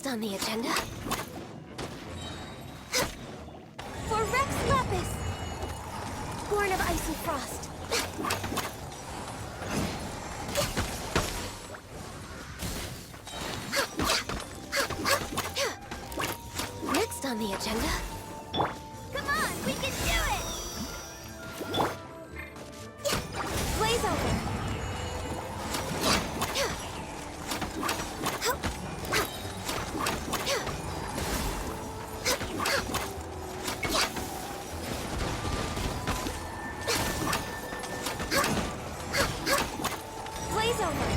Next on the agenda... For Rex Lapis! Born of ice and frost. Next on the agenda... Come on, we can do it! Blaze over! Blaze over!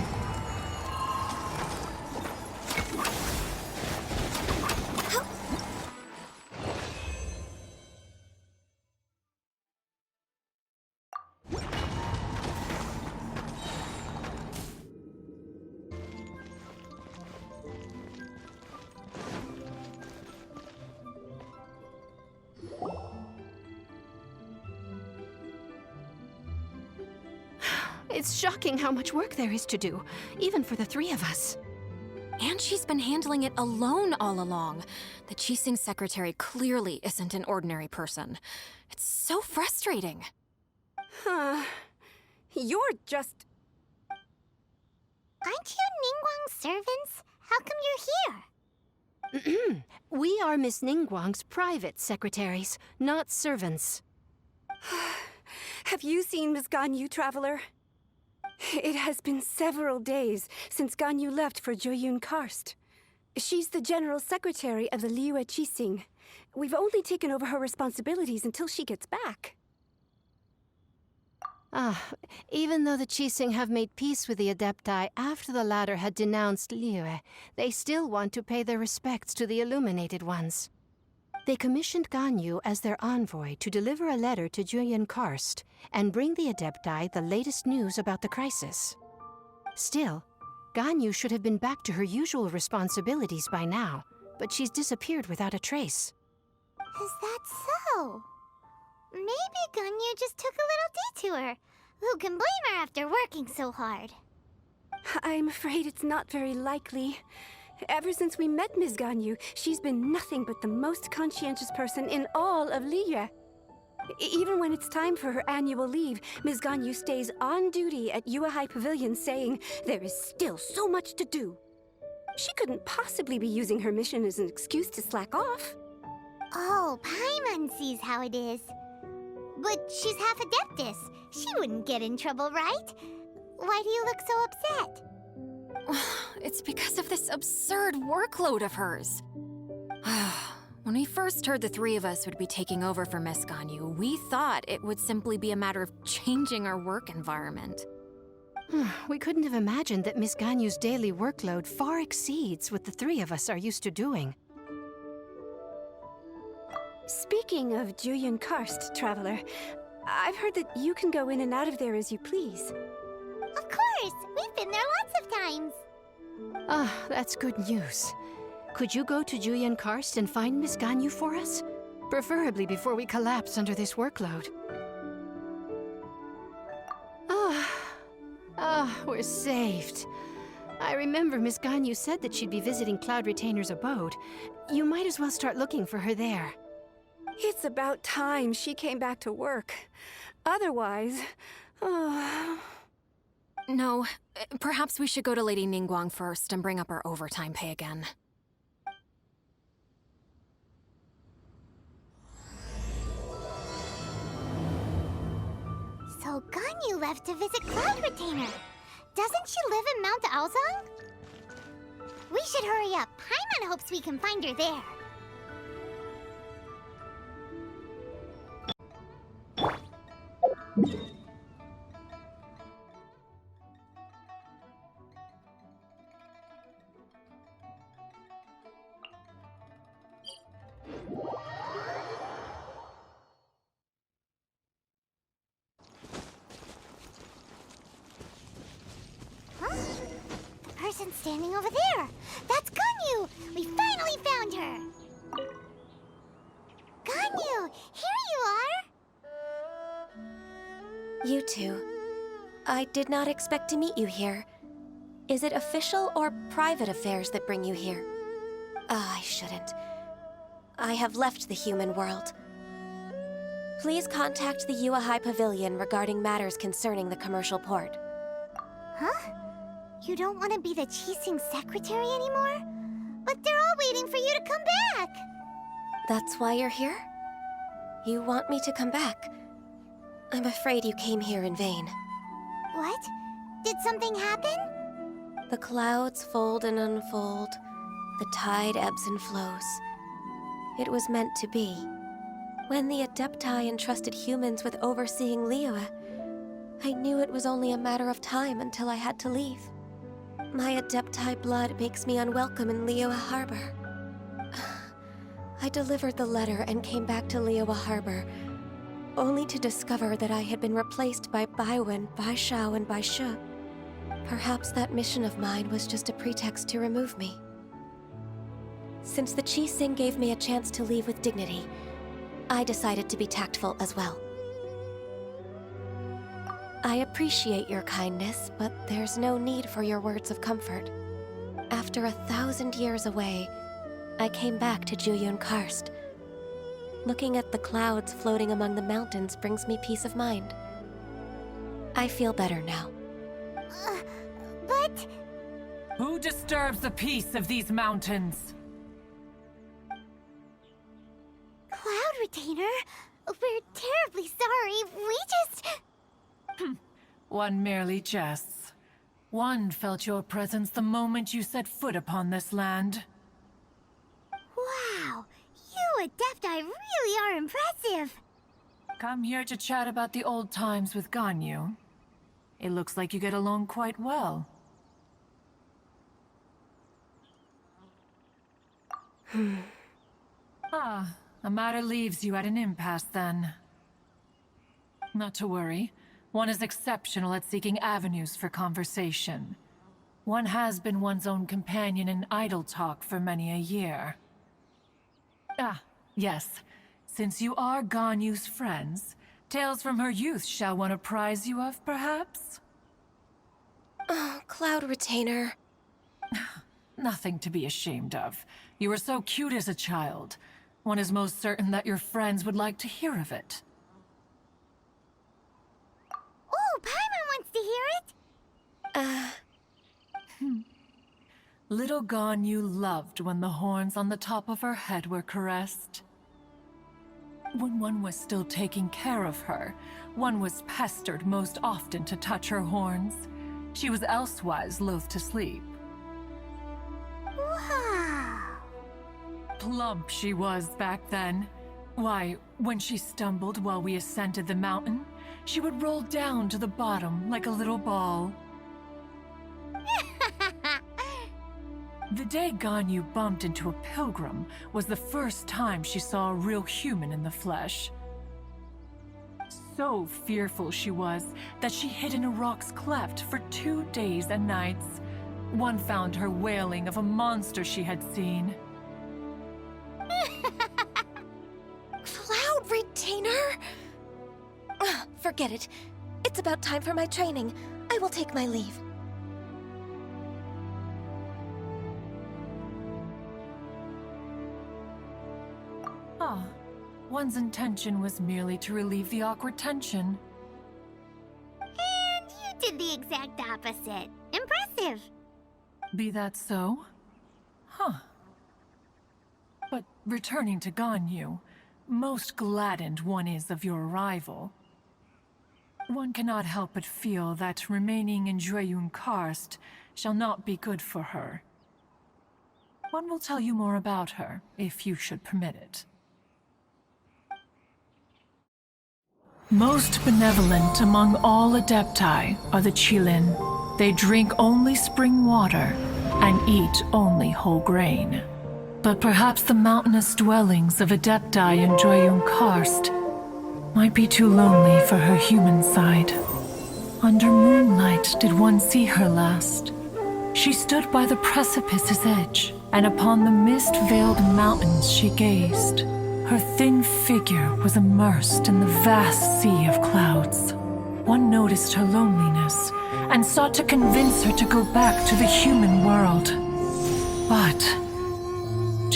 It's shocking how much work there is to do, even for the three of us. And she's been handling it alone all along. The Qixing secretary clearly isn't an ordinary person. It's so frustrating. You're just... Aren't you Ningguang's servants? How come you're here? We are Miss Ningguang's private secretaries, not servants. Have you seen Miss Ganyu, Traveler? It has been several days since Ganyu left for Jueyun Karst. She's the general secretary of the Liyue Qixing. We've only taken over her responsibilities until she gets back. Even though the Qixing have made peace with the Adepti after the latter had denounced Liyue, they still want to pay their respects to the Illuminated Ones. They commissioned Ganyu as their envoy to deliver a letter to Jueyun Karst and bring the Adepti the latest news about the crisis. Still, Ganyu should have been back to her usual responsibilities by now, but she's disappeared without a trace. Is that so? Maybe Ganyu just took a little detour. Who can blame her after working so hard? I'm afraid it's not very likely. Ever since we met Ms. Ganyu, she's been nothing but the most conscientious person in all of Liyue. Even when it's time for her annual leave, Ms. Ganyu stays on duty at Yuehai Pavilion saying there is still so much to do. She couldn't possibly be using her mission as an excuse to slack off. Oh, Paimon sees how it is. But she's half Adeptus. She wouldn't get in trouble, right? Why do you look so upset? It's because of this absurd workload of hers. When we first heard the three of us would be taking over for Miss Ganyu, we thought it would simply be a matter of changing our work environment. We couldn't have imagined that Miss Ganyu's daily workload far exceeds what the three of us are used to doing. Speaking of Jueyun Karst, Traveler, I've heard that you can go in and out of there as you please. Of course! We've been there lots of times! That's good news. Could you go to Jueyun Karst and find Miss Ganyu for us? Preferably before we collapse under this workload. We're saved. I remember Miss Ganyu said that she'd be visiting Cloud Retainer's abode. You might as well start looking for her there. It's about time she came back to work. Otherwise... No, perhaps we should go to Lady Ningguang first and bring up our overtime pay again. So Ganyu left to visit Cloud Retainer. Doesn't she live in Mount Aozong? We should hurry up. Paimon hopes we can find her there. The person standing over there! That's Ganyu! We finally found her! Ganyu! Here you are! You two. I did not expect to meet you here. Is it official or private affairs that bring you here? I shouldn't. I have left the human world. Please contact the Yuehai Pavilion regarding matters concerning the commercial port. Huh? You don't want to be the Qixing secretary anymore? But they're all waiting for you to come back! That's why you're here? You want me to come back? I'm afraid you came here in vain. What? Did something happen? The clouds fold and unfold. The tide ebbs and flows. It was meant to be. When the Adepti entrusted humans with overseeing Liyue, I knew it was only a matter of time until I had to leave. My Adepti blood makes me unwelcome in Liyue Harbor. I delivered the letter and came back to Liyue Harbor, only to discover that I had been replaced by Baiwen, Baishao, and Baishu. Perhaps that mission of mine was just a pretext to remove me. Since the Qixing gave me a chance to leave with dignity, I decided to be tactful as well. I appreciate your kindness, but there's no need for your words of comfort. After 1,000 years away, I came back to Juyun Karst. Looking at the clouds floating among the mountains brings me peace of mind. I feel better now. But... Who disturbs the peace of these mountains? Cloud Retainer, we're terribly sorry. We just... One merely jests. One felt your presence the moment you set foot upon this land. Wow, you Adepti really are impressive. Come here to chat about the old times with Ganyu. It looks like you get along quite well. A matter leaves you at an impasse then. Not to worry. One is exceptional at seeking avenues for conversation. One has been one's own companion in idle talk for many a year. Yes. Since you are Ganyu's friends, tales from her youth shall one apprise you of, perhaps? Oh, Cloud Retainer. Nothing to be ashamed of. You were so cute as a child. One is most certain that your friends would like to hear of it. Oh, Paimon wants to hear it! Little Ganyu loved when the horns on the top of her head were caressed. When one was still taking care of her, one was pestered most often to touch her horns. She was elsewise loath to sleep. Wow. Plump she was back then. Why, when she stumbled while we ascended the mountain, she would roll down to the bottom like a little ball. The day Ganyu bumped into a pilgrim was the first time she saw a real human in the flesh. So fearful she was that she hid in a rock's cleft for 2 days and nights. One found her wailing of a monster she had seen. Cloud Retainer? Forget it. It's about time for my training. I will take my leave. One's intention was merely to relieve the awkward tension. And you did the exact opposite. Impressive. Be that so? But returning to Ganyu, most gladdened one is of your arrival. One cannot help but feel that remaining in Juyun Karst shall not be good for her. One will tell you more about her, if you should permit it. Most benevolent among all Adepti are the Qilin. They drink only spring water and eat only whole grain. But perhaps the mountainous dwellings of Adepti in Juyun Karst might be too lonely for her human side. Under moonlight did one see her last. She stood by the precipice's edge, and upon the mist-veiled mountains she gazed. Her thin figure was immersed in the vast sea of clouds. One noticed her loneliness and sought to convince her to go back to the human world. But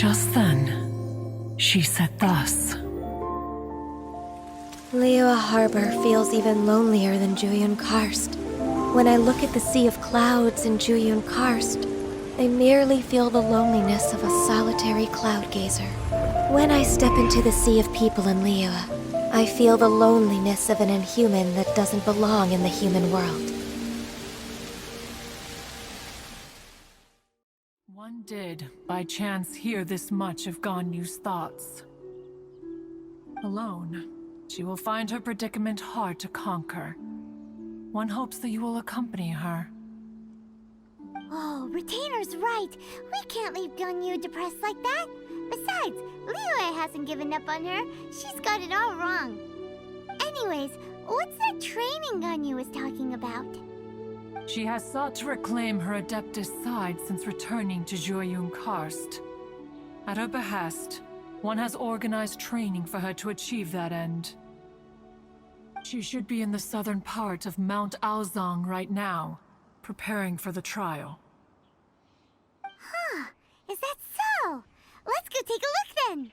Just then, she said thus. Liyue Harbor feels even lonelier than Juyun Karst. When I look at the sea of clouds in Juyun Karst, I merely feel the loneliness of a solitary cloud gazer. When I step into the sea of people in Liyue, I feel the loneliness of an inhuman that doesn't belong in the human world. One did, by chance, hear this much of Ganyu's thoughts. Alone, she will find her predicament hard to conquer. One hopes that you will accompany her. Oh, Retainer's right. We can't leave Ganyu depressed like that. Besides, Liyue hasn't given up on her. She's got it all wrong. Anyways, what's that training Ganyu was talking about? She has sought to reclaim her Adeptus side since returning to Juyun Karst. At her behest, one has organized training for her to achieve that end. She should be in the southern part of Mount Aozang right now, preparing for the trial. Huh, is that so? Let's go take a look then!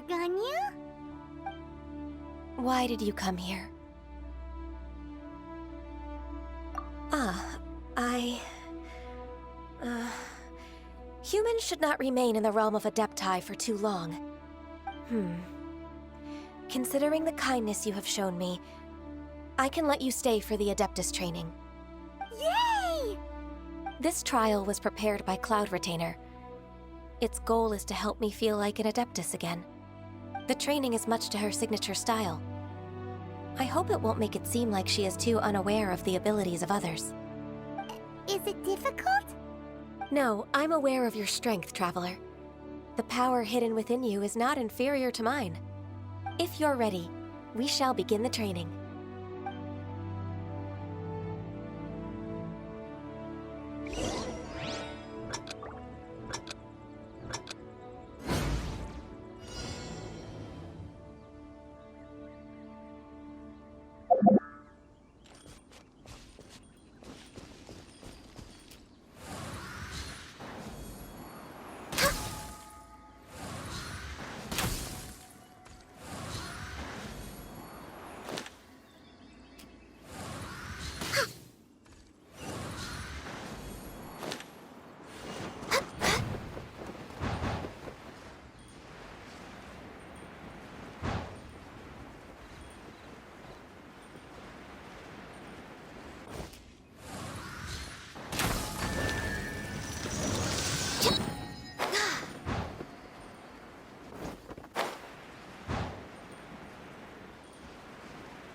Ganyu? Why did you come here? Humans should not remain in the realm of Adepti for too long. Considering the kindness you have shown me, I can let you stay for the Adeptus training. Yay! This trial was prepared by Cloud Retainer. Its goal is to help me feel like an Adeptus again. The training is much to her signature style. I hope it won't make it seem like she is too unaware of the abilities of others. Is it difficult? No, I'm aware of your strength, Traveler. The power hidden within you is not inferior to mine. If you're ready, we shall begin the training.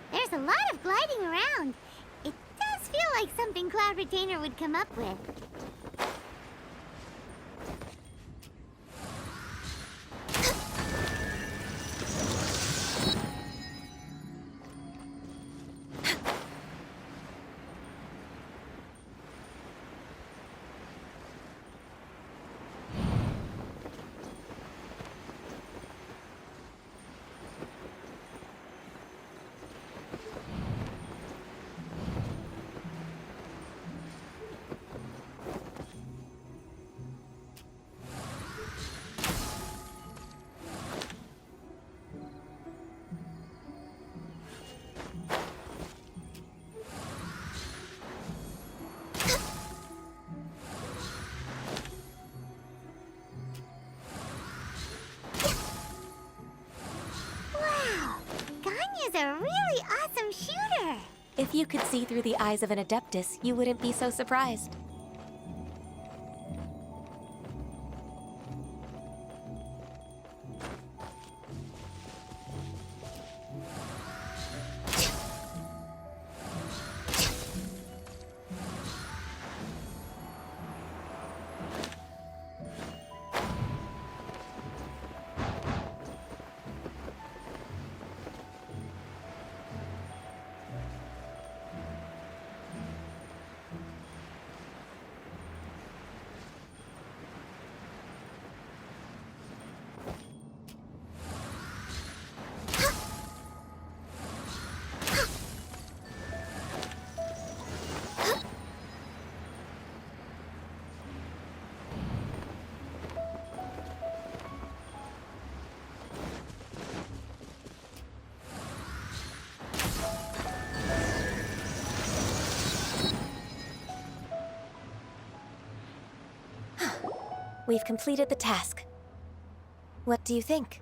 There's a lot of gliding around. It does feel like something Cloud Retainer would come up with. A really awesome shooter! If you could see through the eyes of an Adeptus, you wouldn't be so surprised. We've completed the task. What do you think?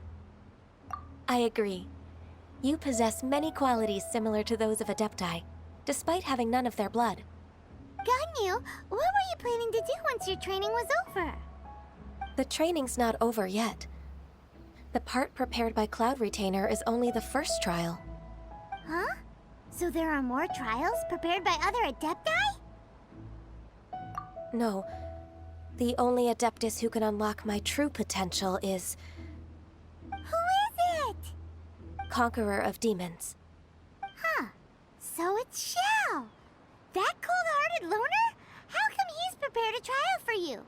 I agree. You possess many qualities similar to those of Adepti, despite having none of their blood. Ganyu, what were you planning to do once your training was over? The training's not over yet. The part prepared by Cloud Retainer is only the first trial. Huh? So there are more trials prepared by other Adepti? No. The only Adeptus who can unlock my true potential is Who is it? Conqueror of Demons. Huh. So it's Shao. That cold-hearted loner? How come he's prepared a trial for you?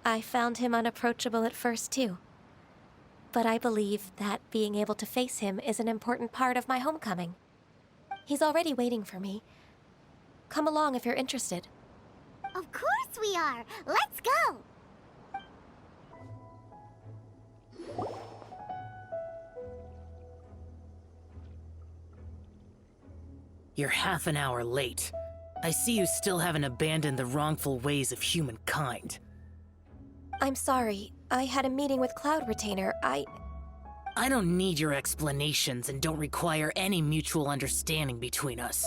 I found him unapproachable at first, too. But I believe that being able to face him is an important part of my homecoming. He's already waiting for me. Come along if you're interested. Of course we are. Let's go. You're half an hour late. I see you still haven't abandoned the wrongful ways of humankind. I'm sorry. I had a meeting with Cloud Retainer. I don't need your explanations and don't require any mutual understanding between us.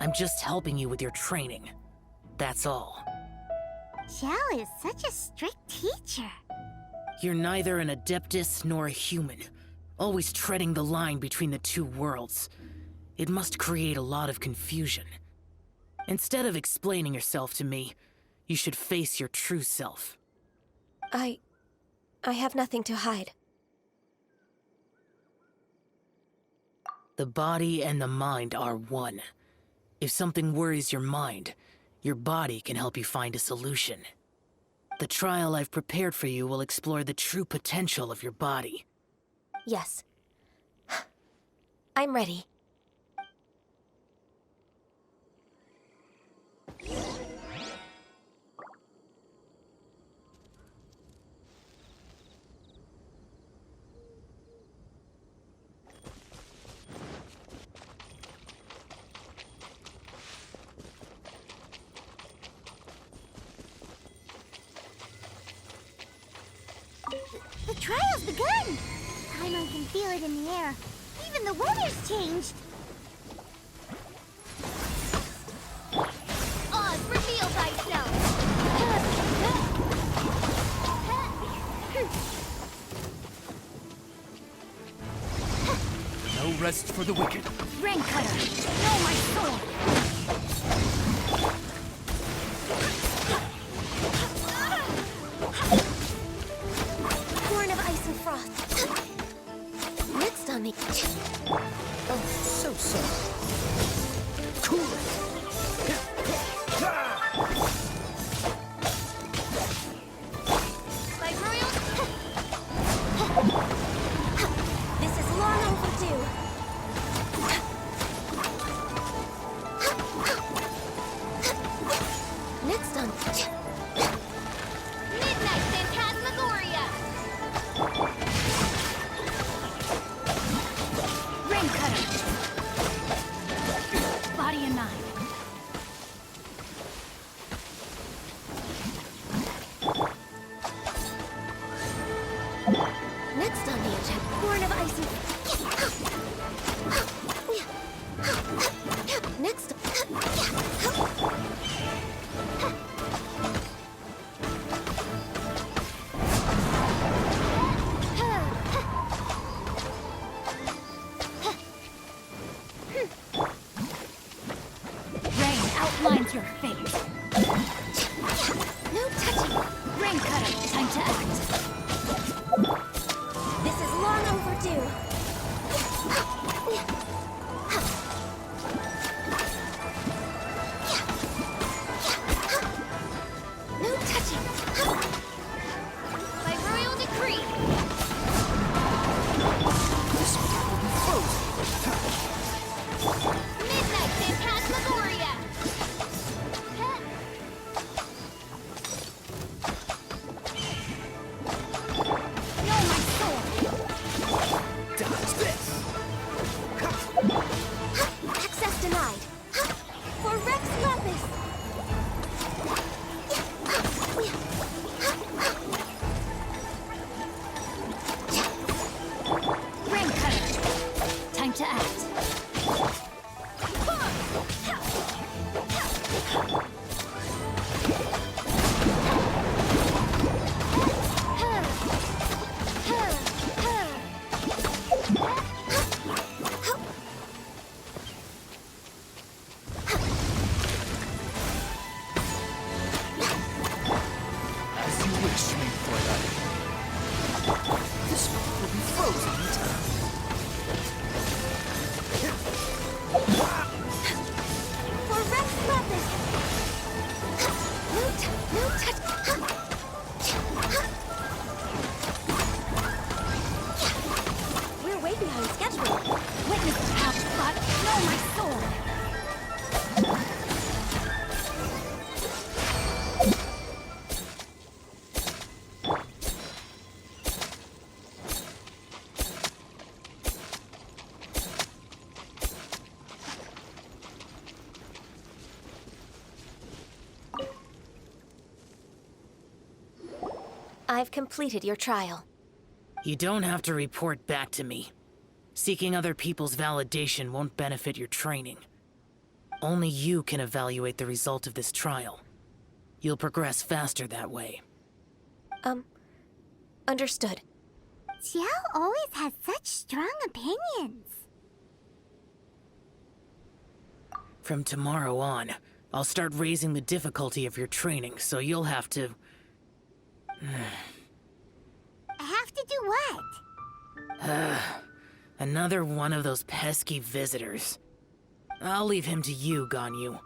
I'm just helping you with your training. That's all. Shao is such a strict teacher. You're neither an Adeptus nor a human, always treading the line between the two worlds. It must create a lot of confusion. Instead of explaining yourself to me, you should face your true self. I have nothing to hide. The body and the mind are one. If something worries your mind, your body can help you find a solution. The trial I've prepared for you will explore the true potential of your body. Yes. I'm ready. The trial's begun! Paimon can feel it in the air. Even the weather's changed. Oz, reveal thyself! No rest for the wicked. Ring cutter! Know my soul! Born of ice and frost. Next on the... Oh, so sorry. Cool. By royal... This is long overdue. Next on... Midnight Phantasmagoria! Ring cutter! Body and mind. Next on the agenda, born of ice and... Next... Rain outlines your fate. No touching! Ring cutter, time to act. This is long overdue. No touching! By royal decree. This will be frozen. Midnight Phantasmagoria! Know my soul! Dodge this. Access denied. For Rex Lapis! Wish me for that. This will be frozen in time. For Rex weapon! We're way behind schedule. Witness the past, but know my sword! I've completed your trial. You don't have to report back to me. Seeking other people's validation won't benefit your training. Only you can evaluate the result of this trial. You'll progress faster that way. Understood. Xiao always has such strong opinions. From tomorrow on, I'll start raising the difficulty of your training, so you'll have to... Have to do what? Another one of those pesky visitors. I'll leave him to you, Ganyu.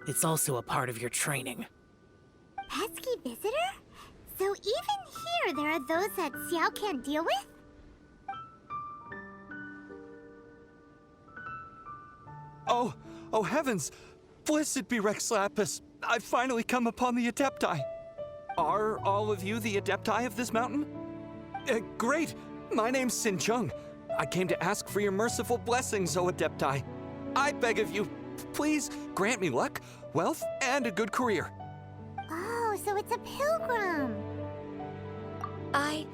It's also a part of your training. Pesky visitor? So even here there are those that Xiao can't deal with? Oh heavens! Blessed be Rex Lapis! I've finally come upon the Adepti! Are all of you the Adepti of this mountain? Great! My name's Sejam. I came to ask for your merciful blessings, O Adepti. I beg of you, please grant me luck, wealth, and a good career. Oh, so it's a pilgrim. I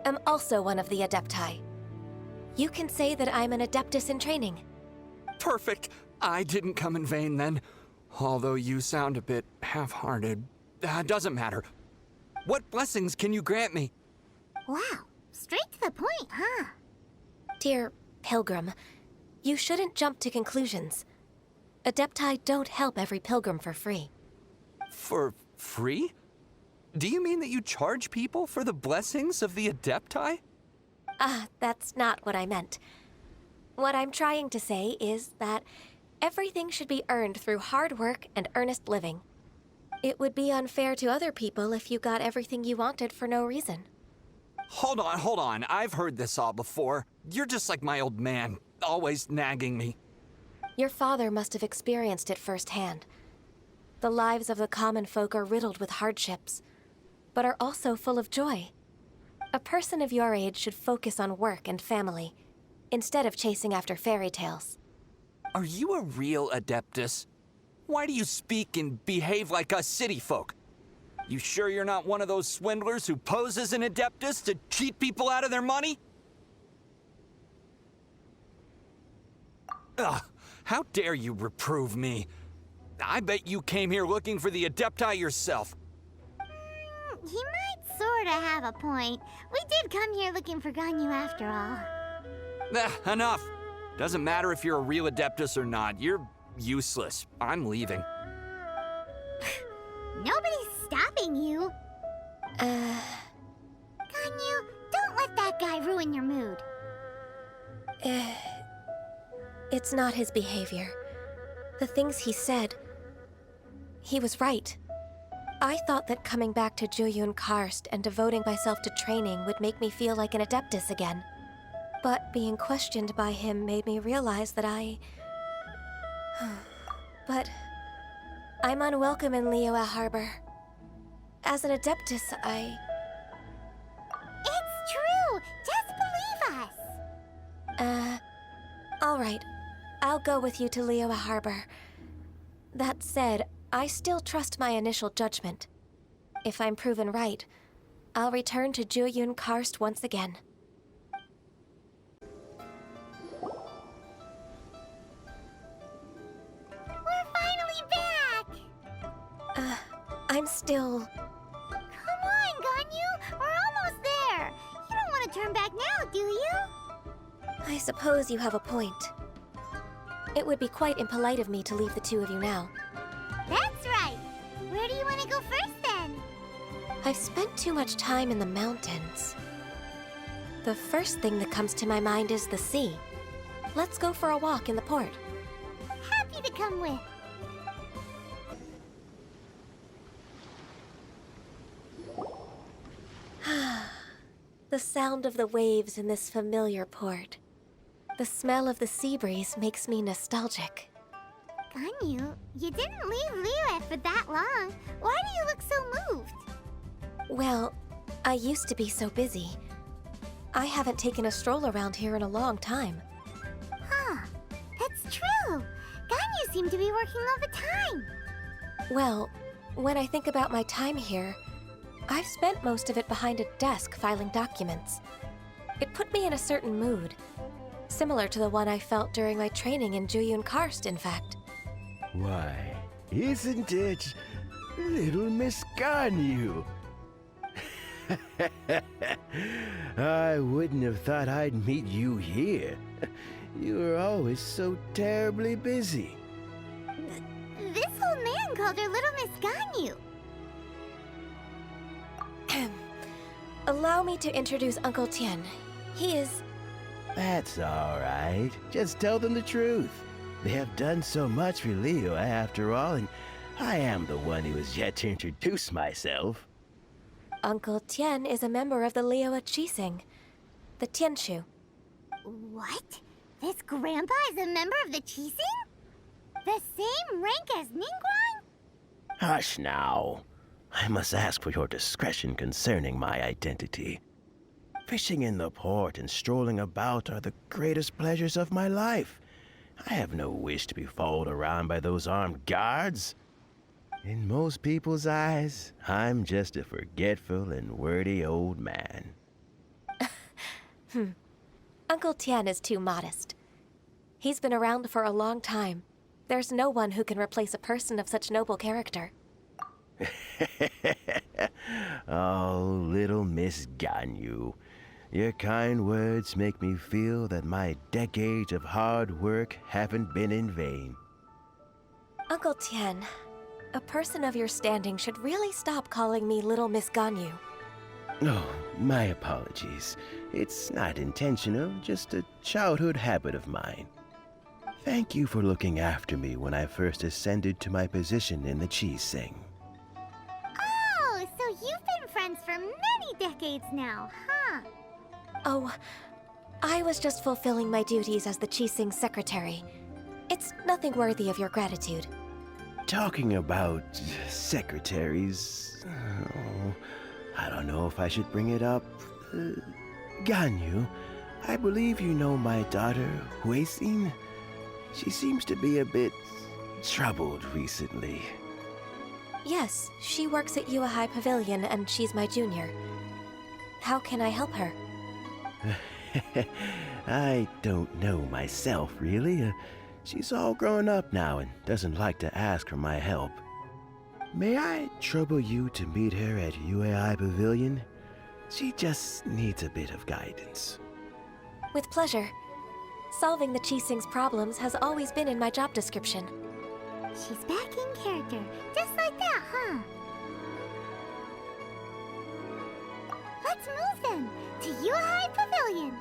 am also one of the Adepti. You can say that I'm an Adeptus in training. Perfect! I didn't come in vain then. Although you sound a bit half-hearted. Doesn't matter. What blessings can you grant me? Wow, straight to the point, huh? Dear Pilgrim, you shouldn't jump to conclusions. Adepti don't help every pilgrim for free. For free? Do you mean that you charge people for the blessings of the Adepti? That's not what I meant. What I'm trying to say is that everything should be earned through hard work and earnest living. It would be unfair to other people if you got everything you wanted for no reason. Hold on. I've heard this all before. You're just like my old man, always nagging me. Your father must have experienced it firsthand. The lives of the common folk are riddled with hardships, but are also full of joy. A person of your age should focus on work and family, instead of chasing after fairy tales. Are you a real Adeptus? Why do you speak and behave like us city folk? You sure you're not one of those swindlers who pose as an Adeptus to cheat people out of their money? Ugh, how dare you reprove me? I bet you came here looking for the Adepti yourself. He might sorta have a point. We did come here looking for Ganyu after all. Enough. Doesn't matter if you're a real Adeptus or not. You're useless. I'm leaving. Nobody's stopping you. Ganyu, don't let that guy ruin your mood. It's not his behavior. The things he said, he was right. I thought that coming back to Jueyun Karst and devoting myself to training would make me feel like an Adeptus again. But being questioned by him made me realize that But I'm unwelcome in Liyue Harbor. As an Adeptus, It's true! Just believe us! All right. I'll go with you to Liyue Harbor. That said, I still trust my initial judgment. If I'm proven right, I'll return to Jueyun Karst once again. We're finally back! I'm still... Come on, Ganyu! We're almost there! You don't want to turn back now, do you? I suppose you have a point. It would be quite impolite of me to leave the two of you now. That's right! Where do you want to go first, then? I've spent too much time in the mountains. The first thing that comes to my mind is the sea. Let's go for a walk in the port. Happy to come with. The sound of the waves in this familiar port. The smell of the sea breeze makes me nostalgic. Ganyu, you didn't leave Liyue for that long. Why do you look so moved? Well, I used to be so busy. I haven't taken a stroll around here in a long time. Huh, that's true. Ganyu seemed to be working all the time. Well, when I think about my time here, I've spent most of it behind a desk filing documents. It put me in a certain mood, similar to the one I felt during my training in Juyun Karst, in fact. Why, isn't it little Miss Ganyu? I wouldn't have thought I'd meet you here. You were always so terribly busy. This old man called her Little Miss Ganyu. Allow me to introduce Uncle Tian. He is... That's all right. Just tell them the truth. They have done so much for Liyue after all, and I am the one who has yet to introduce myself. Uncle Tian is a member of the Liyue Qixing, the Tianshu. What? This grandpa is a member of the Qixing? The same rank as Ningguang? Hush now. I must ask for your discretion concerning my identity. Fishing in the port and strolling about are the greatest pleasures of my life. I have no wish to be followed around by those armed guards. In most people's eyes, I'm just a forgetful and wordy old man. Uncle Tian is too modest. He's been around for a long time. There's no one who can replace a person of such noble character. Oh, little Miss Ganyu. Your kind words make me feel that my decades of hard work haven't been in vain. Uncle Tian, a person of your standing should really stop calling me Little Miss Ganyu. Oh, my apologies. It's not intentional, just a childhood habit of mine. Thank you for looking after me when I first ascended to my position in the Qixing. Oh, so you've been friends for many decades now, huh? Oh, I was just fulfilling my duties as the Qixing secretary. It's nothing worthy of your gratitude. Talking about secretaries... Oh, I don't know if I should bring it up. Ganyu, I believe you know my daughter, Huixin. She seems to be a bit troubled recently. Yes, she works at Yua High Pavilion and she's my junior. How can I help her? I don't know myself, really. She's all grown up now and doesn't like to ask for my help. May I trouble you to meet her at UAI Pavilion? She just needs a bit of guidance. With pleasure. Solving the Qixing's problems has always been in my job description. She's back in character, just like that, huh? Let's move then, to Yuhai Pavilion.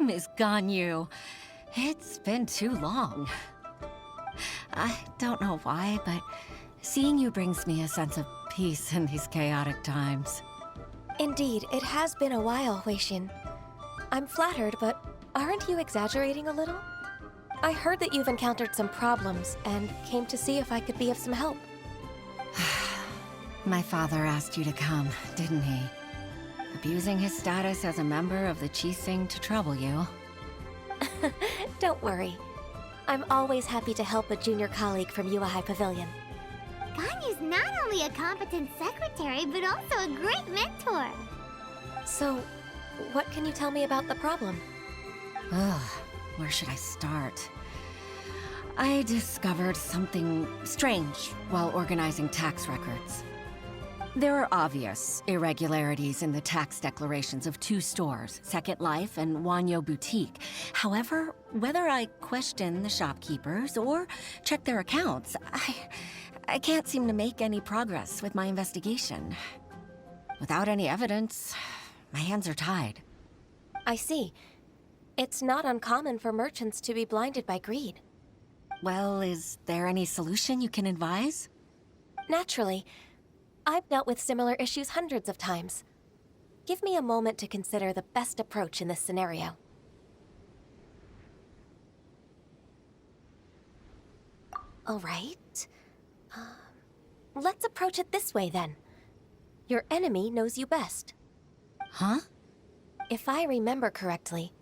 Miss Ganyu, it's been too long. I don't know why, but seeing you brings me a sense of peace in these chaotic times. Indeed, it has been a while, Huixin. I'm flattered, but aren't you exaggerating a little? I heard that you've encountered some problems and came to see if I could be of some help. My father asked you to come, didn't he? Abusing his status as a member of the Qixing to trouble you. Don't worry. I'm always happy to help a junior colleague from Yua High Pavilion. Ganyu's not only a competent secretary, but also a great mentor. So, what can you tell me about the problem? Ugh, where should I start? I discovered something strange while organizing tax records. There are obvious irregularities in the tax declarations of two stores, Second Life and Wanyo Boutique. However, whether I question the shopkeepers or check their accounts, I can't seem to make any progress with my investigation. Without any evidence, my hands are tied. I see. It's not uncommon for merchants to be blinded by greed. Well, is there any solution you can advise? Naturally. I've dealt with similar issues hundreds of times. Give me a moment to consider the best approach in this scenario. All right. Let's approach it this way, then. Your enemy knows you best. Huh? If I remember correctly,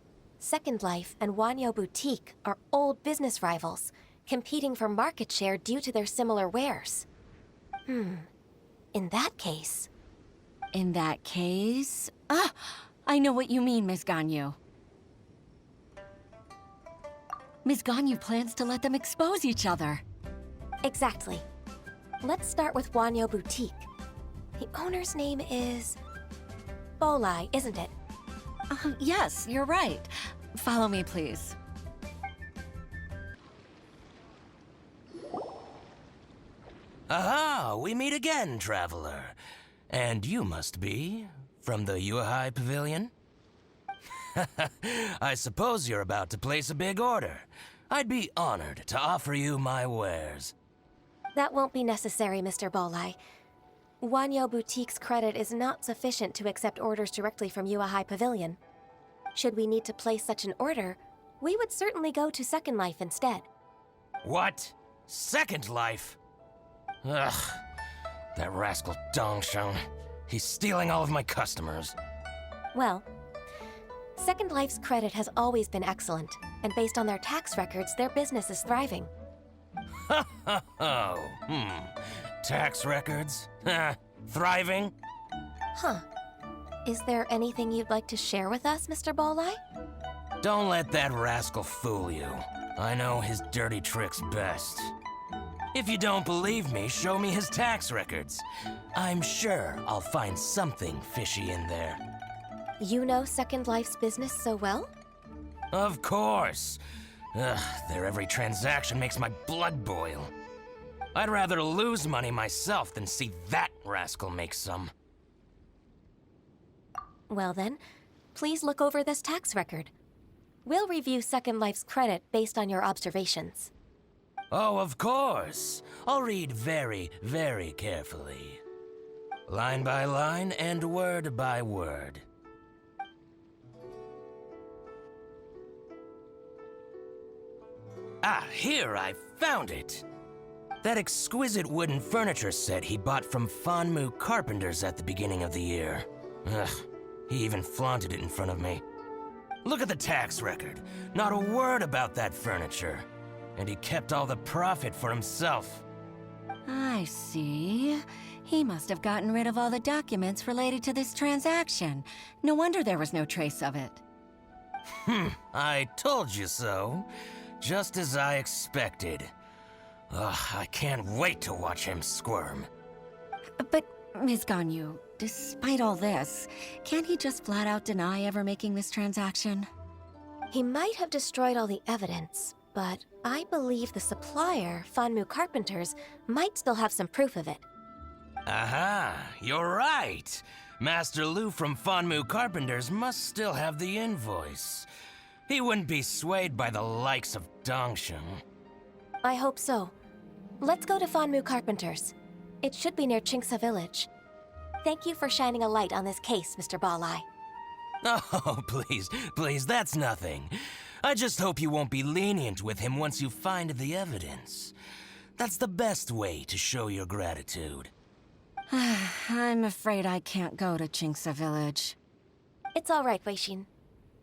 Second Life and Wanyo Boutique are old business rivals, competing for market share due to their similar wares. In that case... In that case... Ah! I know what you mean, Miss Ganyu. Miss Ganyu plans to let them expose each other. Exactly. Let's start with Wanyo Boutique. The owner's name is... Bolai, isn't it? Yes, you're right. Follow me, please. Aha! We meet again, traveler. And you must be from the Yuehai Pavilion? I suppose you're about to place a big order. I'd be honored to offer you my wares. That won't be necessary, Mr. Bolai. Wanyo Boutique's credit is not sufficient to accept orders directly from Yuehai Pavilion. Should we need to place such an order, we would certainly go to Second Life instead. What? Second Life? Ugh. That rascal Dongsheng. He's stealing all of my customers. Well, Second Life's credit has always been excellent, and based on their tax records, their business is thriving. Tax records? Thriving? Huh. Is there anything you'd like to share with us, Mr. Bolai? Don't let that rascal fool you. I know his dirty tricks best. If you don't believe me, show me his tax records. I'm sure I'll find something fishy in there. You know Second Life's business so well? Of course. Their every transaction makes my blood boil. I'd rather lose money myself than see that rascal make some. Well then, please look over this tax record. We'll review Second Life's credit based on your observations. Oh, of course. I'll read very, very carefully. Line by line and word by word. Ah, here, I found it! That exquisite wooden furniture set he bought from Fanmu Carpenters at the beginning of the year. Ugh, he even flaunted it in front of me. Look at the tax record. Not a word about that furniture. And he kept all the profit for himself. I see. He must have gotten rid of all the documents related to this transaction. No wonder there was no trace of it. I told you so. Just as I expected. Ugh, I can't wait to watch him squirm. But, Ms. Ganyu, despite all this, can't he just flat out deny ever making this transaction? He might have destroyed all the evidence, but I believe the supplier, Fanmu Carpenters, might still have some proof of it. Aha, you're right. Master Lu from Fanmu Carpenters must still have the invoice. He wouldn't be swayed by the likes of Dongsheng. I hope so. Let's go to Fanmu Carpenters. It should be near Chingsa Village. Thank you for shining a light on this case, Mr. Bolai. Oh, please, that's nothing. I just hope you won't be lenient with him once you find the evidence. That's the best way to show your gratitude. I'm afraid I can't go to Chingsa Village. It's all right, Weishin.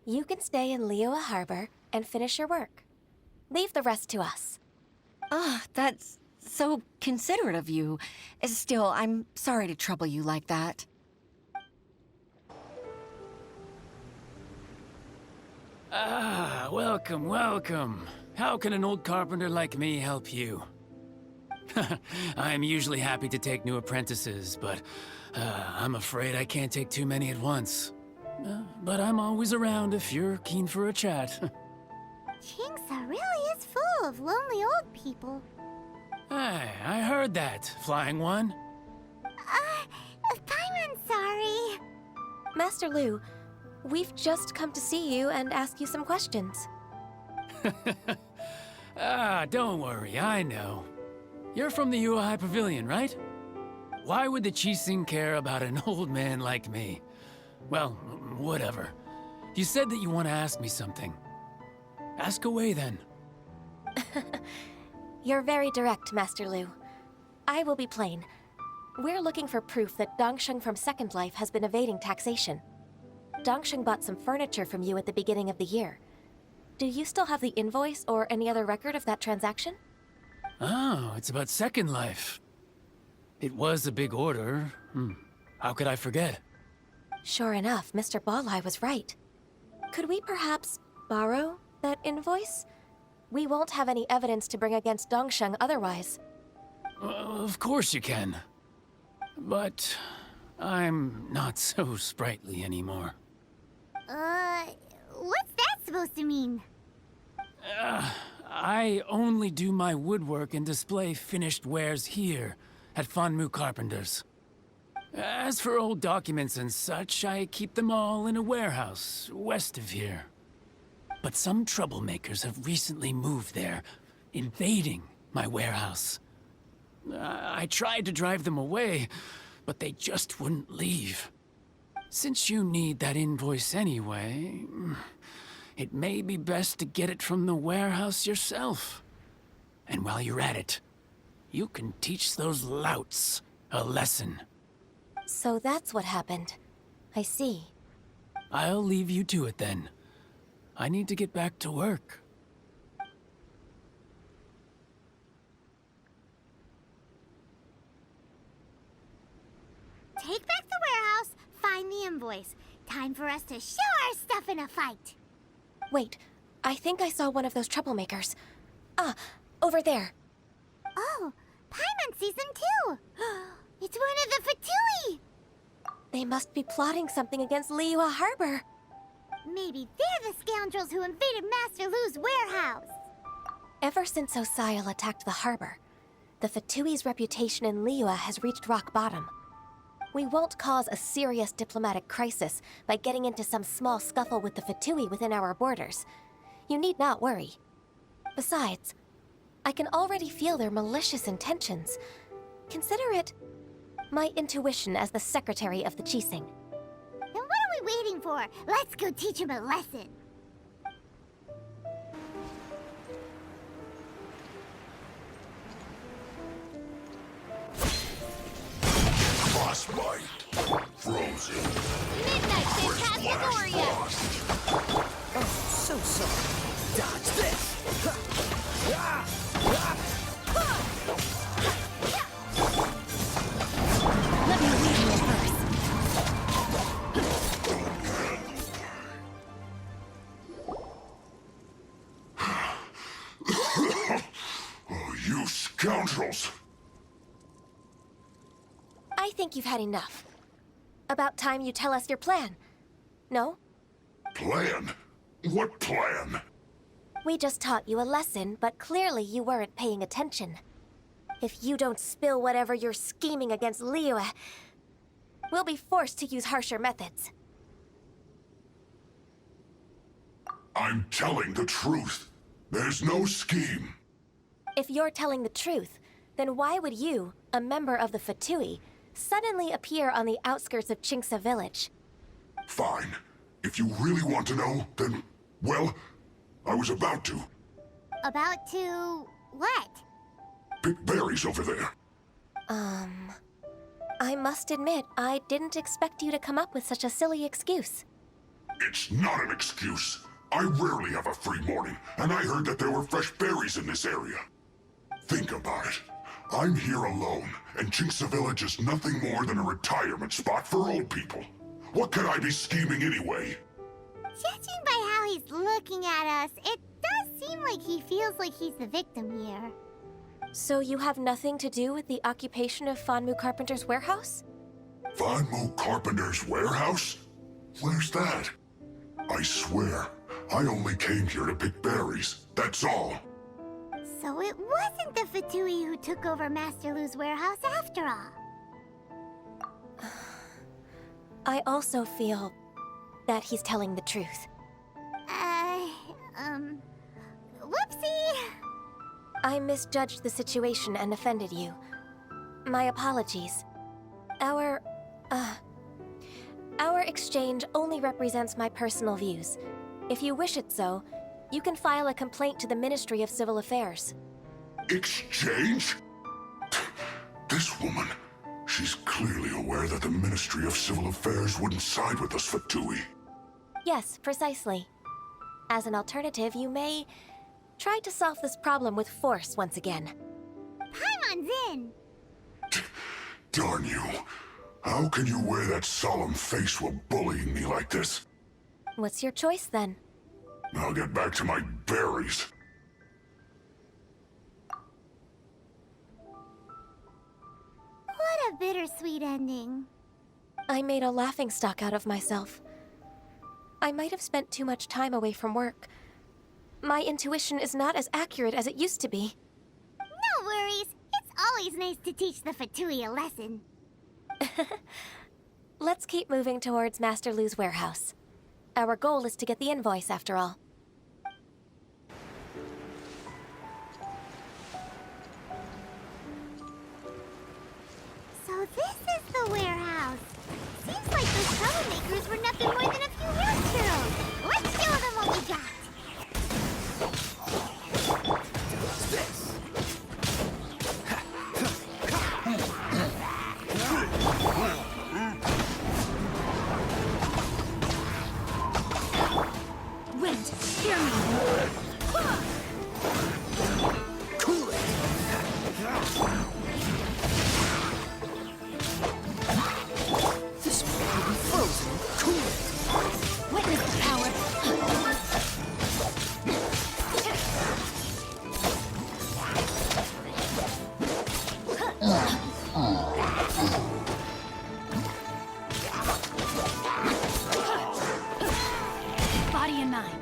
You can stay in Liyue Harbor and finish your work. Leave the rest to us. That's so considerate of you. Still, I'm sorry to trouble you like that. Welcome. How can an old carpenter like me help you? I'm usually happy to take new apprentices, but I'm afraid I can't take too many at once. But I'm always around if you're keen for a chat. Qingsa really is full of lonely old people. Hey, I heard that, Flying One. Paimon's sorry. Master Lu, we've just come to see you and ask you some questions. Don't worry, I know. You're from the Yuehai Pavilion, right? Why would the Qixing care about an old man like me? Well, whatever. You said that you want to ask me something. Ask away, then. You're very direct, Master Lu. I will be plain. We're looking for proof that Dongsheng from Second Life has been evading taxation. Dongsheng bought some furniture from you at the beginning of the year. Do you still have the invoice or any other record of that transaction? Oh, it's about Second Life. It was a big order. How could I forget? Sure enough, Mr. Balai was right. Could we perhaps borrow that invoice? We won't have any evidence to bring against Dongsheng otherwise. Of course you can. But I'm not so sprightly anymore. What's that supposed to mean? I only do my woodwork and display finished wares here at Fanmu Carpenters. As for old documents and such, I keep them all in a warehouse west of here. But some troublemakers have recently moved there, invading my warehouse. I tried to drive them away, but they just wouldn't leave. Since you need that invoice anyway, it may be best to get it from the warehouse yourself. And while you're at it, you can teach those louts a lesson. So that's what happened. I see. I'll leave you to it then. I need to get back to work. Take back the warehouse, find the invoice. Time for us to show our stuff in a fight. Wait, I think I saw one of those troublemakers. Ah, over there. Oh, Paimon sees them too. It's one of the Fatui. They must be plotting something against Liyue Harbor. Maybe they're the scoundrels who invaded Master Lu's warehouse. Ever since Osial attacked the harbor, the Fatui's reputation in Liyue has reached rock bottom. We won't cause a serious diplomatic crisis by getting into some small scuffle with the Fatui within our borders. You need not worry. Besides, I can already feel their malicious intentions. Consider it my intuition as the secretary of the Qixing. Then what are we waiting for? Let's go teach him a lesson. Frostbite. Frozen. Midnight Phantasmagoria! So sorry. Dodge this! Let me read you first. Oh, you scoundrels! I think you've had enough. About time you tell us your plan. No? Plan? What plan? We just taught you a lesson, but clearly you weren't paying attention. If you don't spill whatever you're scheming against Liyue, we'll be forced to use harsher methods. I'm telling the truth. There's no scheme. If you're telling the truth, then why would you, a member of the Fatui, suddenly appear on the outskirts of Qingsa village? Fine. If you really want to know, then, well, I was about to. About to... what? Pick berries over there. I must admit, I didn't expect you to come up with such a silly excuse. It's not an excuse. I rarely have a free morning, and I heard that there were fresh berries in this area. Think about it. I'm here alone, and Qingsa Village is nothing more than a retirement spot for old people. What could I be scheming anyway? Judging by how he's looking at us, it does seem like he feels like he's the victim here. So you have nothing to do with the occupation of Fanmu Carpenter's warehouse? Fanmu Carpenter's warehouse? Where's that? I swear, I only came here to pick berries, that's all. So it wasn't the Fatui who took over Master Lu's warehouse after all. I also feel that he's telling the truth. Whoopsie! I misjudged the situation and offended you. My apologies. Our exchange only represents my personal views. If you wish it so, you can file a complaint to the Ministry of Civil Affairs. Exchange? This woman, she's clearly aware that the Ministry of Civil Affairs wouldn't side with us, Fatui. Yes, precisely. As an alternative, you may try to solve this problem with force once again. Paimon's in! Darn you. How can you wear that solemn face while bullying me like this? What's your choice, then? I'll get back to my berries. What a bittersweet ending. I made a laughingstock out of myself. I might have spent too much time away from work. My intuition is not as accurate as it used to be. No worries. It's always nice to teach the Fatui a lesson. Let's keep moving towards Master Lu's warehouse. Our goal is to get the invoice, after all. So this is the warehouse. Seems like those troublemakers were nothing more than a few road churros. Let's show them what we got. Wind, hear me. Cool it. This one will be frozen. Cool it. Witness the power. Body and mind.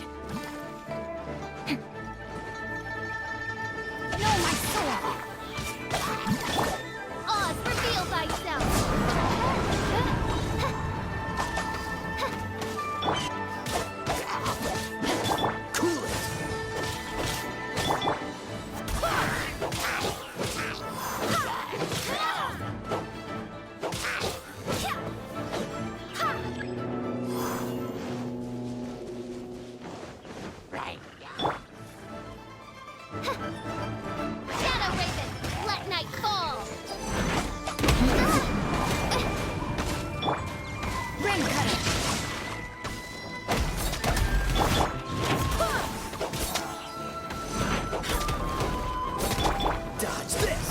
Know my soul. Oz, reveal thyself. Cool it. Shadow Raven, let night fall. Rain cutter. Dodge this.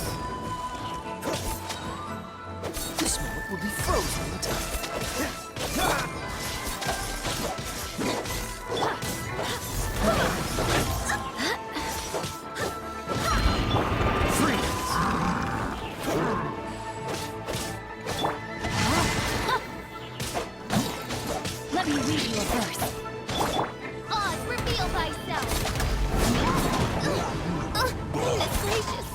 This moment will be frozen in time. Let me read you a verse. Oz, reveal thyself. Goodness gracious.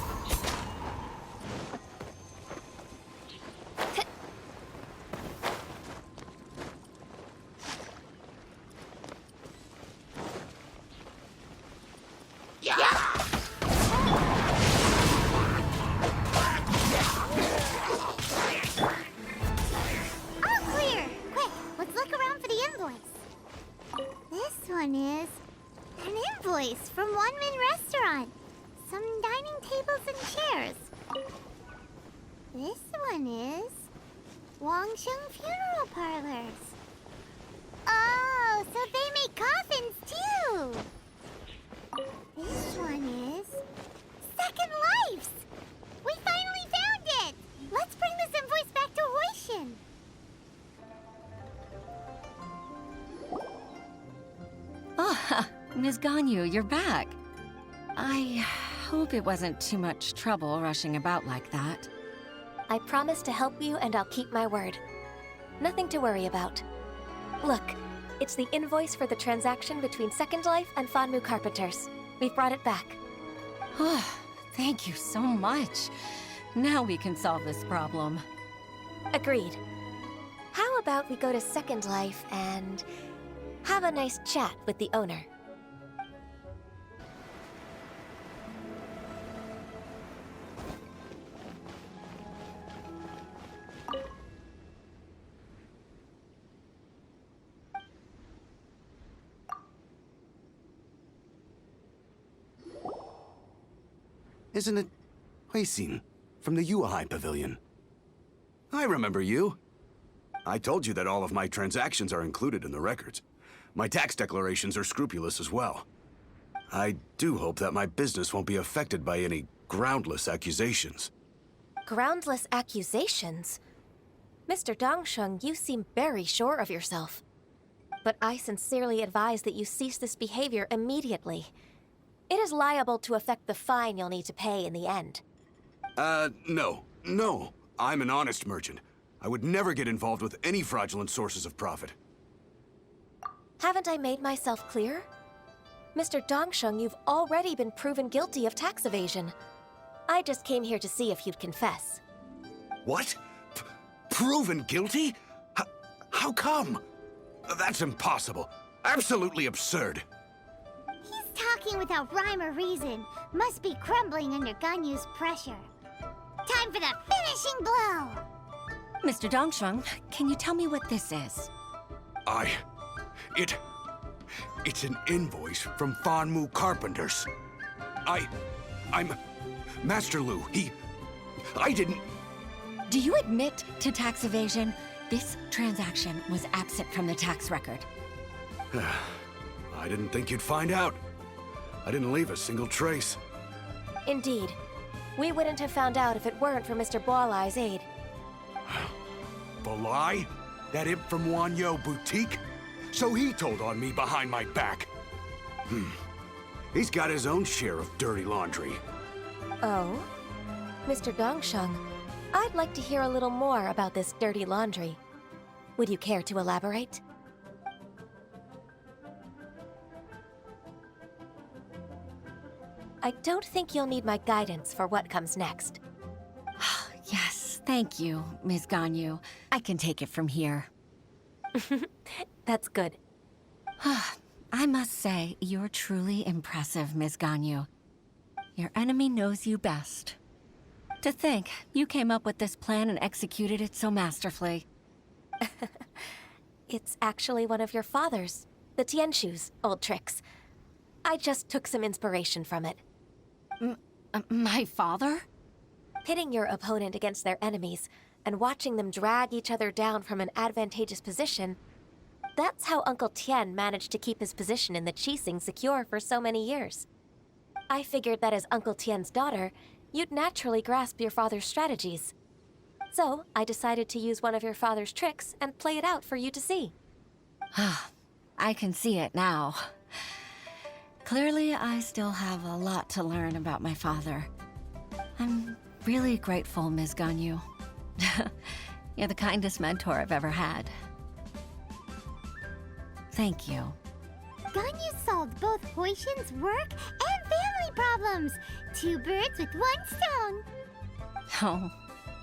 All clear. Quick, let's look around for the invoice. This one is an invoice from One Min Restaurant. Some dining tables and chairs. This one is Wangsheng Funeral Parlors. Oh, so they make coffins too. This one is Second Lives. We finally found it. Let's bring this invoice back to Hoishin. Oh, Ms. Ganyu, you're back. I hope it wasn't too much trouble rushing about like that. I promise to help you, and I'll keep my word. Nothing to worry about. Look, it's the invoice for the transaction between Second Life and Fanmu Carpenters. We've brought it back. Oh, thank you so much. Now we can solve this problem. Agreed. How about we go to Second Life and have a nice chat with the owner? Isn't it Huixin from the Yuehai Pavilion? I remember you. I told you that all of my transactions are included in the records. My tax declarations are scrupulous as well. I do hope that my business won't be affected by any groundless accusations. Groundless accusations? Mr. Dongsheng, you seem very sure of yourself. But I sincerely advise that you cease this behavior immediately. It is liable to affect the fine you'll need to pay in the end. No. I'm an honest merchant. I would never get involved with any fraudulent sources of profit. Haven't I made myself clear? Mr. Dongsheng, you've already been proven guilty of tax evasion. I just came here to see if you'd confess. What? Proven guilty? How come? That's impossible. Absolutely absurd. He's talking without rhyme or reason. Must be crumbling under Ganyu's pressure. Time for the finishing blow! Mr. Dongsheng, can you tell me what this is? It's an invoice from Fanmu Carpenters. I'm Master Lu. I didn't... Do you admit to tax evasion? This transaction was absent from the tax record. I didn't think you'd find out. I didn't leave a single trace. Indeed. We wouldn't have found out if it weren't for Mr. Boalai's aid. Boalai? That imp from Wanyo Boutique? So he told on me behind my back. He's got his own share of dirty laundry. Oh? Mr. Dongsheng, I'd like to hear a little more about this dirty laundry. Would you care to elaborate? I don't think you'll need my guidance for what comes next. Yes, thank you, Ms. Ganyu. I can take it from here. That's good. I must say, you're truly impressive, Ms. Ganyu. Your enemy knows you best. To think, you came up with this plan and executed it so masterfully. It's actually one of your father's, the Tianshu's, old tricks. I just took some inspiration from it. My father? Pitting your opponent against their enemies and watching them drag each other down from an advantageous position, that's how Uncle Tian managed to keep his position in the Qixing secure for so many years. I figured that as Uncle Tian's daughter, you'd naturally grasp your father's strategies. So, I decided to use one of your father's tricks and play it out for you to see. I can see it now. Clearly, I still have a lot to learn about my father. I'm really grateful, Ms. Ganyu. You're the kindest mentor I've ever had. Thank you. Ganyu solved both Huixin's work and family problems. 2 birds with 1 stone. Oh,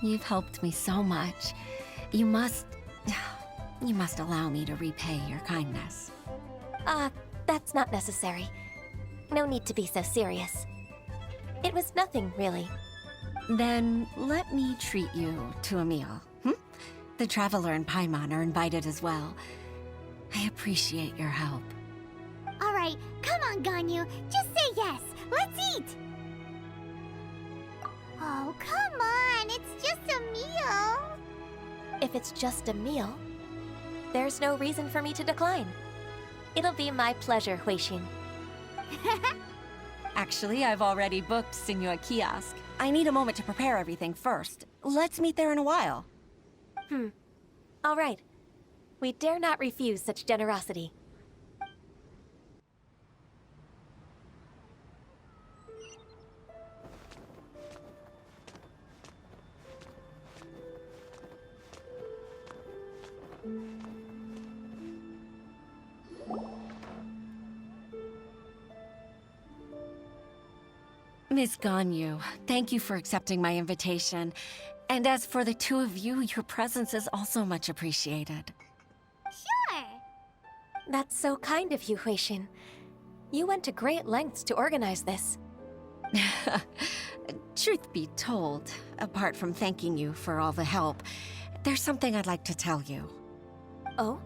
you've helped me so much. You must allow me to repay your kindness. That's not necessary. No need to be so serious. It was nothing, really. Then let me treat you to a meal. The Traveler and Paimon are invited as well. I appreciate your help. All right, come on, Ganyu. Just say yes. Let's eat. Oh, come on. It's just a meal. If it's just a meal, there's no reason for me to decline. It'll be my pleasure, Huixin. Actually, I've already booked Senor Kiosk. I need a moment to prepare everything first. Let's meet there in a while. All right. We dare not refuse such generosity. Miss Ganyu, thank you for accepting my invitation. And as for the two of you, your presence is also much appreciated. Sure. That's so kind of you, Huixin. You went to great lengths to organize this. Truth be told, apart from thanking you for all the help, there's something I'd like to tell you. Oh?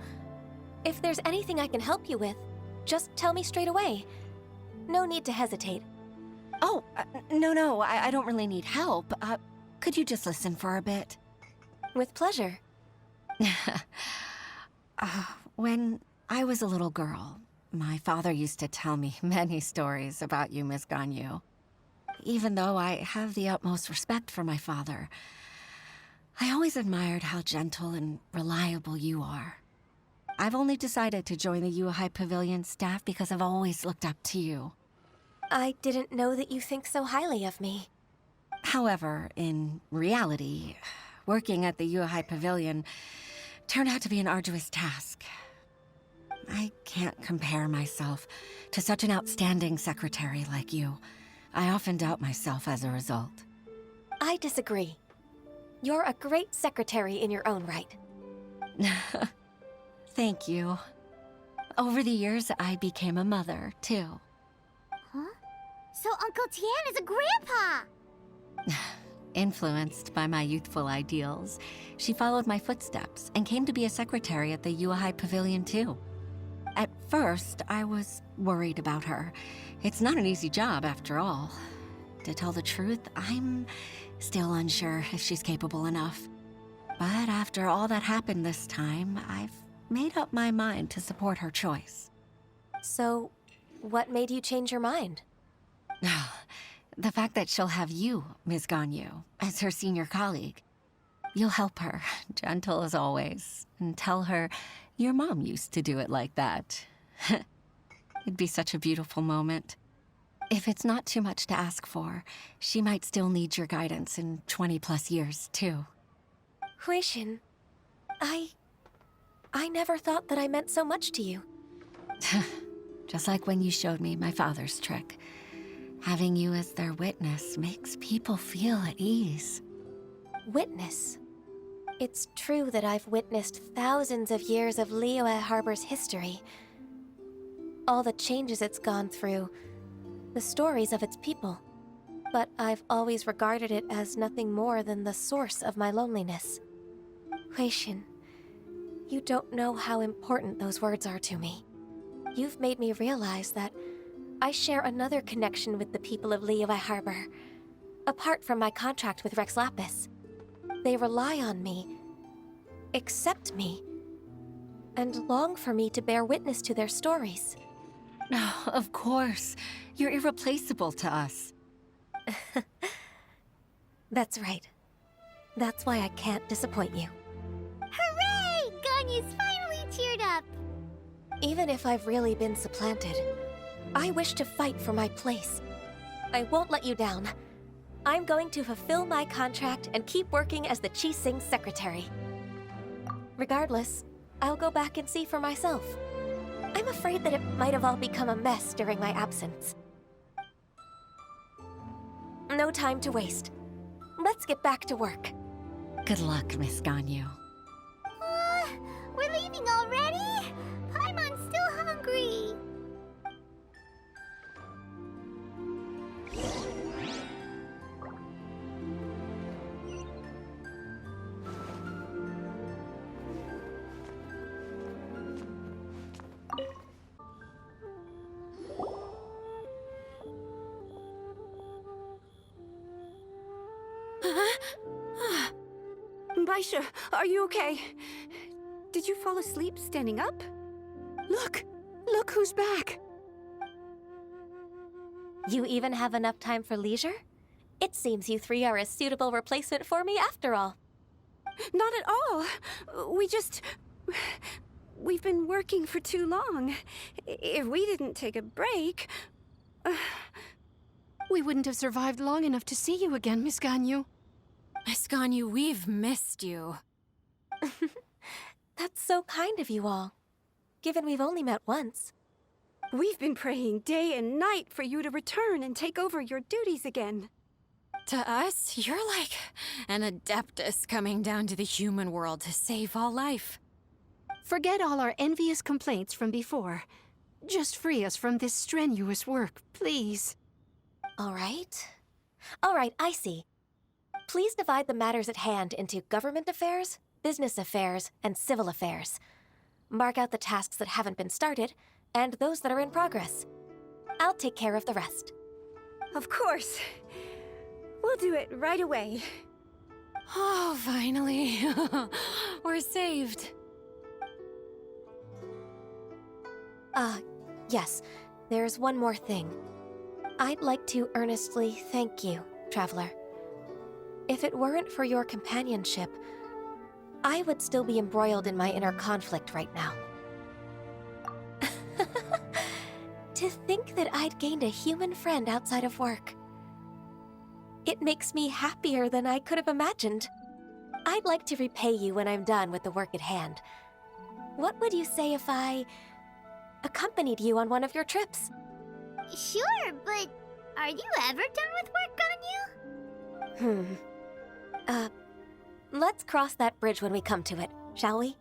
If there's anything I can help you with, just tell me straight away. No need to hesitate. Oh, no, I don't really need help. Could you just listen for a bit? With pleasure. When I was a little girl, my father used to tell me many stories about you, Miss Ganyu. Even though I have the utmost respect for my father, I always admired how gentle and reliable you are. I've only decided to join the Yuhai Pavilion staff because I've always looked up to you. I didn't know that you think so highly of me. However, in reality, working at the Yuhai Pavilion turned out to be an arduous task. I can't compare myself to such an outstanding secretary like you. I often doubt myself as a result. I disagree. You're a great secretary in your own right. Thank you. Over the years, I became a mother, too. Huh? So Uncle Tian is a grandpa! Influenced by my youthful ideals, she followed my footsteps and came to be a secretary at the Yuhai Pavilion, too. At first, I was worried about her. It's not an easy job, after all. To tell the truth, I'm still unsure if she's capable enough. But after all that happened this time, I've made up my mind to support her choice. So, what made you change your mind? The fact that she'll have you, Ms. Ganyu, as her senior colleague. You'll help her, gentle as always, and tell her your mom used to do it like that. It'd be such a beautiful moment. If it's not too much to ask for, she might still need your guidance in 20+ years, too. Huixin, I never thought that I meant so much to you. Just like when you showed me my father's trick. Having you as their witness makes people feel at ease. Witness? It's true that I've witnessed thousands of years of Liyue Harbor's history. All the changes it's gone through, the stories of its people. But I've always regarded it as nothing more than the source of my loneliness. Huixin, you don't know how important those words are to me. You've made me realize that I share another connection with the people of Liyue Harbor, apart from my contract with Rex Lapis. They rely on me, accept me, and long for me to bear witness to their stories. Oh, of course. You're irreplaceable to us. That's right. That's why I can't disappoint you. Hooray! Ganyu's finally cheered up! Even if I've really been supplanted, I wish to fight for my place. I won't let you down. I'm going to fulfill my contract and keep working as the Qixing secretary. Regardless, I'll go back and see for myself. I'm afraid that it might have all become a mess during my absence. No time to waste. Let's get back to work. Good luck, Miss Ganyu. We're leaving already? Paimon's still hungry. Baisha, are you okay? Did you fall asleep standing up? Look! Look who's back! You even have enough time for leisure? It seems you three are a suitable replacement for me after all. Not at all. We've been working for too long. If we didn't take a break... We wouldn't have survived long enough to see you again, Miss Ganyu. Miss Ganyu, we've missed you. That's so kind of you all, given we've only met once. We've been praying day and night for you to return and take over your duties again. To us, you're like an adeptus coming down to the human world to save all life. Forget all our envious complaints from before. Just free us from this strenuous work, please. All right. All right, I see. Please divide the matters at hand into government affairs, business affairs, and civil affairs. Mark out the tasks that haven't been started, and those that are in progress. I'll take care of the rest. Of course. We'll do it right away. Oh, finally. We're saved. Yes. There's one more thing. I'd like to earnestly thank you, Traveler. If it weren't for your companionship, I would still be embroiled in my inner conflict right now. To think that I'd gained a human friend outside of work. It makes me happier than I could have imagined. I'd like to repay you when I'm done with the work at hand. What would you say if I accompanied you on one of your trips? Sure, but are you ever done with work, Ganyu? Let's cross that bridge when we come to it, shall we?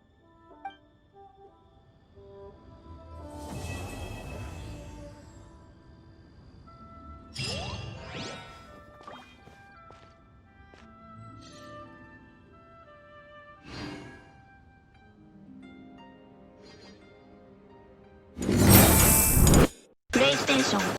PlayStation